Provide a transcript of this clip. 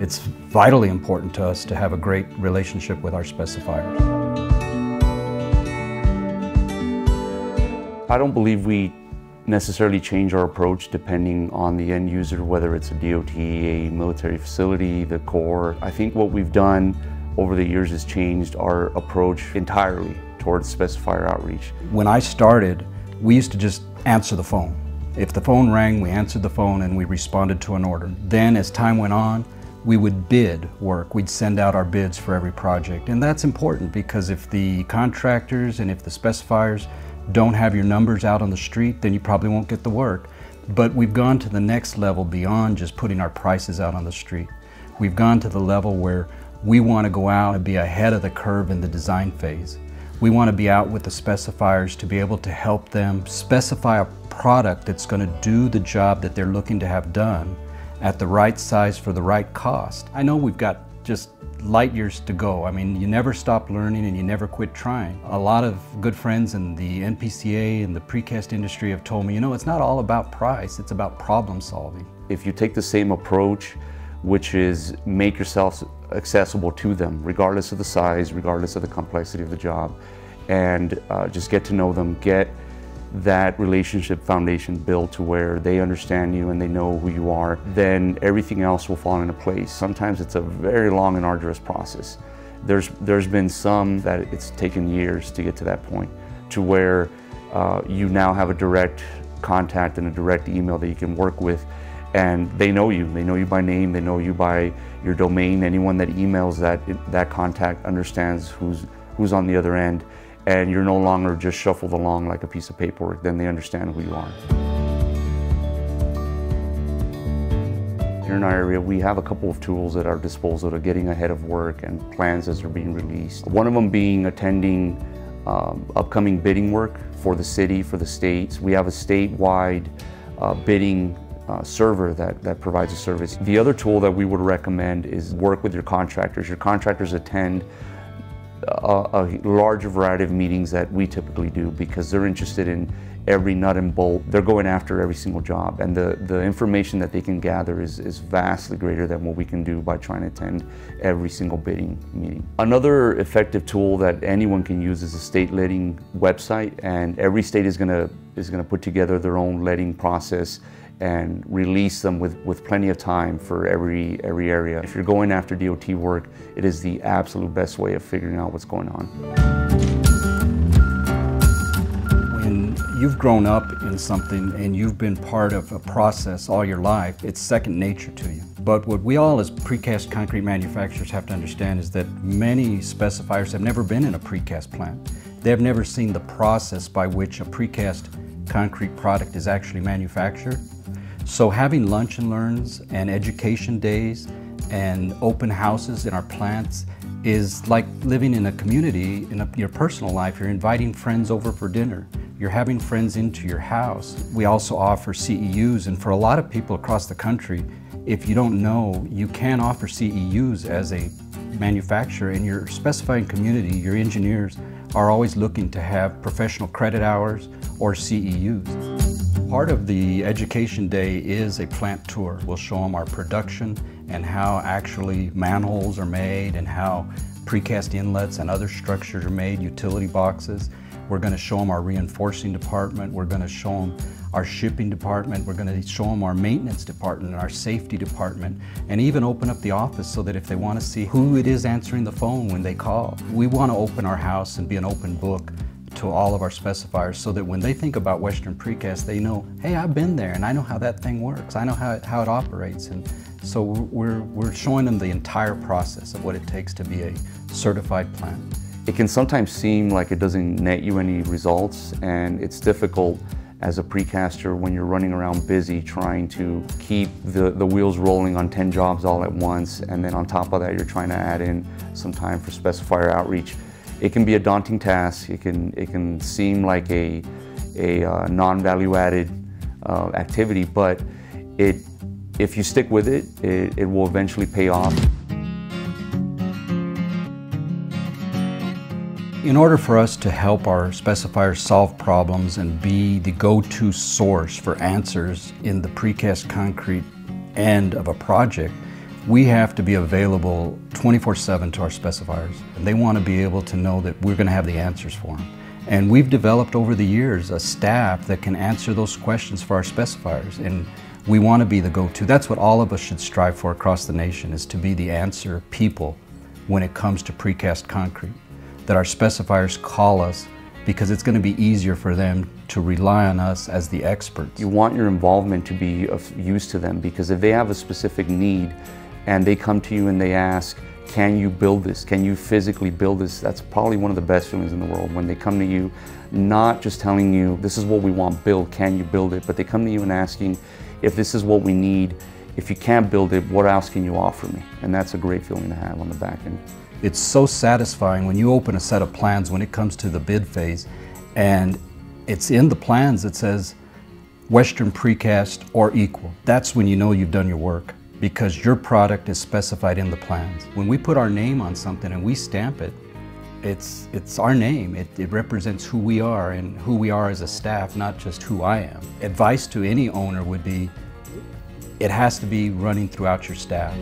It's vitally important to us to have a great relationship with our specifiers. I don't believe we necessarily change our approach depending on the end user, whether it's a DOT, a military facility, the Corps. I think what we've done over the years has changed our approach entirely towards specifier outreach. When I started, we used to just answer the phone. If the phone rang, we answered the phone and we responded to an order. Then as time went on, we would bid work. We'd send out our bids for every project. And that's important because if the contractors and if the specifiers don't have your numbers out on the street, then you probably won't get the work. But we've gone to the next level beyond just putting our prices out on the street. We've gone to the level where we want to go out and be ahead of the curve in the design phase. We want to be out with the specifiers to be able to help them specify a product that's going to do the job that they're looking to have done at the right size for the right cost. I know we've got just light years to go. I mean, you never stop learning and you never quit trying. A lot of good friends in the NPCA and the precast industry have told me, you know, it's not all about price, it's about problem solving. If you take the same approach, which is make yourself accessible to them, regardless of the size, regardless of the complexity of the job, and just get to know them, get that relationship foundation built to where they understand you and they know who you are, then everything else will fall into place. Sometimes it's a very long and arduous process. There's been some that it's taken years to get to that point, to where you now have a direct contact and a direct email that you can work with, and they know you by name, they know you by your domain. Anyone that emails that contact understands who's on the other end, and you're no longer just shuffled along like a piece of paperwork. Then they understand who you are. Here in our area, we have a couple of tools at our disposal to getting ahead of work and plans as they're being released. One of them being attending upcoming bidding work for the city, for the states. We have a statewide bidding server that provides a service. The other tool that we would recommend is work with your contractors. Your contractors attend a larger variety of meetings that we typically do because they're interested in every nut and bolt. They're going after every single job, and the information that they can gather is vastly greater than what we can do by trying to attend every single bidding meeting. Another effective tool that anyone can use is a state letting website, and every state is going to put together their own letting process and release them with plenty of time for every area. If you're going after DOT work, it is the absolute best way of figuring out what's going on. When you've grown up in something and you've been part of a process all your life, it's second nature to you. But what we all as precast concrete manufacturers have to understand is that many specifiers have never been in a precast plant. They've never seen the process by which a precast concrete product is actually manufactured. So having lunch and learns and education days and open houses in our plants is like living in a community. In your personal life, you're inviting friends over for dinner. You're having friends into your house. We also offer CEUs, and for a lot of people across the country, if you don't know, you can offer CEUs as a manufacturer. In your specifying community, your engineers are always looking to have professional credit hours or CEUs. Part of the education day is a plant tour. We'll show them our production and how actually manholes are made and how precast inlets and other structures are made, utility boxes. We're going to show them our reinforcing department. We're going to show them our shipping department. We're going to show them our maintenance department and our safety department, and even open up the office so that if they want to see who it is answering the phone when they call. We want to open our house and be an open book to all of our specifiers so that when they think about Western Precast, they know, hey, I've been there and I know how that thing works. I know how it operates. And so we're showing them the entire process of what it takes to be a certified plant. It can sometimes seem like it doesn't net you any results, and it's difficult as a precaster when you're running around busy trying to keep the wheels rolling on 10 jobs all at once, and then on top of that you're trying to add in some time for specifier outreach. It can be a daunting task. It can seem like a non-value added activity, but if you stick with it, it will eventually pay off. In order for us to help our specifiers solve problems and be the go-to source for answers in the precast concrete end of a project, We have to be available 24/7 to our specifiers. And they want to be able to know that we're going to have the answers for them. And we've developed over the years a staff that can answer those questions for our specifiers. And we want to be the go-to. That's what all of us should strive for across the nation, is to be the answer people when it comes to precast concrete. That our specifiers call us because it's going to be easier for them to rely on us as the experts. You want your involvement to be of use to them, because if they have a specific need and they come to you and they ask, can you build this? Can you physically build this? That's probably one of the best feelings in the world, when they come to you, not just telling you, this is what we want built, can you build it? But they come to you and asking, if this is what we need, if you can't build it, what else can you offer me? And that's a great feeling to have on the back end. It's so satisfying when you open a set of plans when it comes to the bid phase, and it's in the plans that says Western Precast or equal. That's when you know you've done your work, because your product is specified in the plans. When we put our name on something and we stamp it, it's our name. It represents who we are and who we are as a staff, not just who I am. Advice to any owner would be, it has to be running throughout your staff.